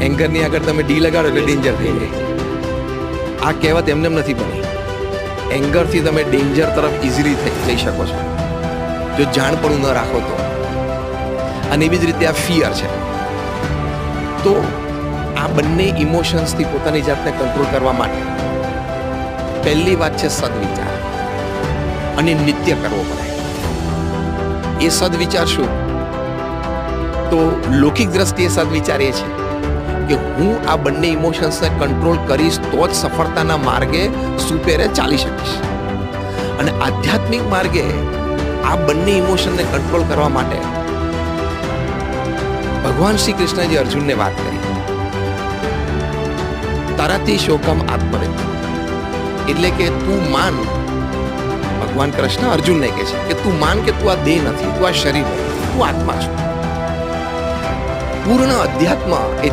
એંગરની આગળ તમે ડી લગાડો એટલે ડેન્જર થઈ જાય. આ કહેવત એમને નથી બની. એંગરથી તમે ડેન્જર તરફ ઇઝીલી જઈ શકો છો જો જાણપણું ન રાખો તો. અને એવી જ રીતે આ ફિયર છે. તો આ બંને ઇમોશન્સથી પોતાની જાતને કંટ્રોલ કરવા માટે પહેલી વાત છે સદવિચાર, અને નિત્ય કરવો પડે. એ સદવિચાર શું? તો લૌકિક દ્રષ્ટિએ સદવિચાર એ છે કે હું આ બંને ઇમોશન્સને કંટ્રોલ કરીશ તો જ સફળતાના માર્ગે સુપેરે ચાલી શકીશ. અને આધ્યાત્મિક માર્ગે આ બંને ઇમોશનને કંટ્રોલ કરવા માટે ભગવાન શ્રી કૃષ્ણ જે અર્જુનને વાત કરી, તરતી શોકમ આત્મરેત, એટલે કે તું માન, ભગવાન કૃષ્ણ અર્જુનને કહે છે કે તું માન કે તું આ દેહ નથી, તું આ શરીર નથી, તું આત્મા છો. પૂર્ણ અધ્યાત્મ એ